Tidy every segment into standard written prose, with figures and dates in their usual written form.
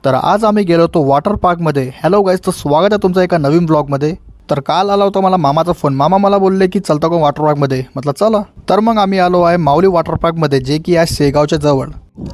तर आज आम्ही गेलो होतो वॉटर पार्कमध्ये। हॅलो गाईज, तर स्वागत आहे तुमचं एका नवीन ब्लॉगमध्ये। तर काल आला होता मला मामाचा फोन। मामा मला बोलले की चलता का वॉटर पार्कमध्ये, म्हटलं चला। तर मग आम्ही आलो आहे माऊली वॉटर पार्कमध्ये, जे की आहे शेगावच्या जवळ।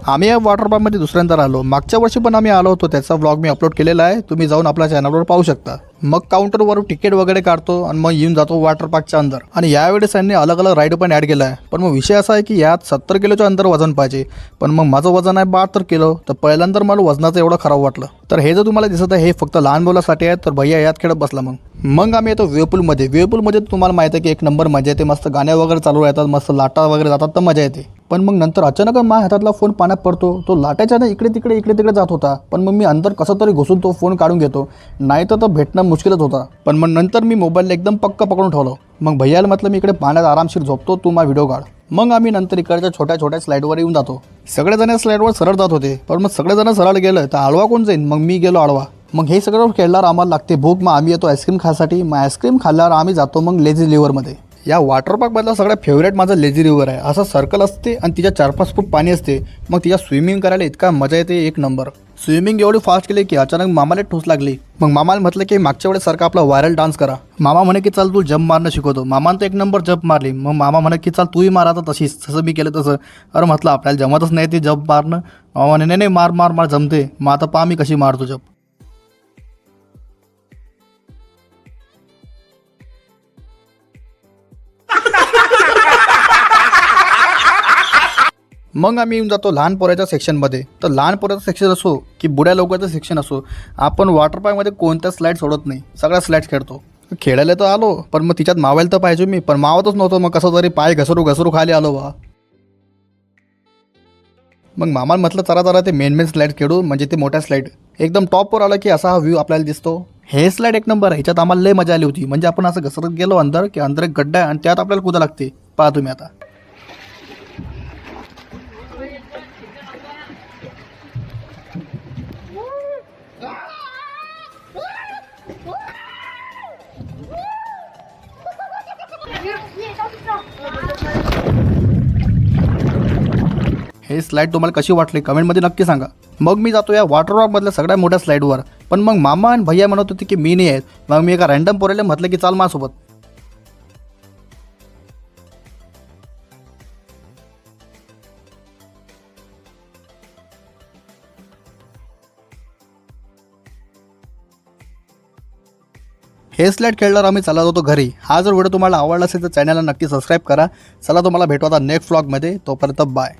आम्ही या वॉटर पार्कमध्ये दुसऱ्यांदा आलो। मागच्या वर्षी पण आम्ही आलो होतो, त्याचा व्लॉग मी अपलोड केलेला आहे, तुम्ही जाऊन आपल्या चॅनलवर पाहू शकता। मग काउंटरवर तिकीट वगैरे काढतो आणि मग येऊन जातो वॉटर पार्कच्या अंदर। आणि यावेळेस त्यांनी अलग अलग राईड पण ॲड केला आहे। पण मग विषय असा आहे की यात 70 किलोच्या अंदर वजन पाहिजे, पण मग माझं वजन आहे 72 किलो। तर पहिल्यांदा मला वजनाचं एवढं खराब वाटलं। तर हे जर तुम्हाला दिसत आहे हे फक्त लहान मुलासाठी आहे। तर भैया यात खेळत बसला। मग आम्ही येतो वेपूलमध्ये। वेपूलमध्ये तुम्हाला माहिती आहे की एक नंबर मजा येते, मस्त गाण्या वगैरे चालू राहतात, मस्त लाटा वगैरे जातात, तर मजा येते। पण मग नंतर अचानक माझ्या हातातला फोन पाण्यात पडतो। तो लाटाच्यानं इकडे तिकडे जात होता, पण मग मी अंदर कसं तरी घुसून तो फोन काढून घेतो, नाही तर भेटणं मुश्किलच होता। पण मग नंतर मी मोबाईल एकदम पक्का पकडून ठेवलो। मग भैयाला म्हटलं मी इकडे पाण्यात आरामशीर झोपतो, तू माझा व्हिडिओ काढ। मग आम्ही नंतर इकडच्या छोट्या छोट्या स्लाईडवर येऊन जातो। सगळेजण स्लाईडवर सरळ जात होते, पण मग सगळेजण सरळ गेलं तर आडवा कोण जाईल? मग मी गेलो आडवा। मग हे सगळं खेळल्यावर आम्हाला लागते भूक। मग आम्ही येतो आईस्क्रीम खायसाठी। मग आईस्क्रीम खाल्ल्यावर आम्ही जातो मग लेझी रिव्हरमध्ये। या वॉटर पार्कमधला सगळ्यात फेवरेट माझं लेझी रिव्हर आहे। असं सर्कल असते आणि तिच्या 4-5 फूट पाणी असते। मग तिच्या स्विमिंग करायला इतका मजा येते, एक नंबर। स्विमिंग एवढी फास्ट केली की अचानक मामाला ठोस लागली। मग मामाला म्हटलं की मागच्या वेळेस सारखा आपला व्हायरल डान्स करा। मामा म्हणे की चल तू जंप मारणं शिकवतो। मामानं तर एक नंबर जंप मारली। मग मामा म्हणे की चल तूही मार आता तशीच, जसं मी केलं तसं। अरे म्हटलं आपल्याला जमतच नाही ते जंप मारणं। मामा म्हणे नाही नाही मार मार मार जमते। मग आता पहा मी कशी मारतो जंप। मग आम्ही येऊन जातो लहान पोराच्या सेक्शनमध्ये। तर लहान पोराचं सेक्शन असो की बुड्या लोकांचं सेक्शन असो, आपण वॉटर पार्कमध्ये कोणत्या स्लाईड सोडत नाही, सगळ्या स्लाईड्स खेळतो। खेळायला तर आलो, पण मग तिच्यात मावायला तर पाहिजे मी, पण मावतच नव्हतं। मग कसं तरी पाय घसरू खाली आलो बा। मग मामाला म्हटलं चला ते मेन स्लाईड खेळू, म्हणजे ते मोठ्या स्लाईड एकदम टॉपवर आलं की असा हा व्ह्यू आपल्याला दिसतो। हे स्लाईड एक नंबर आहे, ह्याच्यात आम्हाला लय मजा आली होती। म्हणजे आपण असं घसरत गेलो अंदर की अंदर एक गड्डा आहे आणि त्यात आपल्याला कुदा लागते, पहा तुम्ही आता। हे स्लाईड तुम्हाला कशी वाटली कमेंटमध्ये नक्की सांगा। मग मी जातो या वॉटर पार्कमधल्या सगळ्या मोठ्या स्लाईडवर। पण मग मामा आणि भैया म्हणत होते की मी नाही आहेत। मग मी एका रँडम पोराला म्हटलं की चाल माझ्यासोबत। हे स्लाईड खेळल्यावर आम्ही चालत होतो घरी। हा जर व्हिडिओ तुम्हाला आवडला असेल तर चॅनलला नक्की सबस्क्राईब करा। चला तुम्हाला भेटू आता नेक्स्ट व्लॉगमध्ये, तोपर्यंत बाय।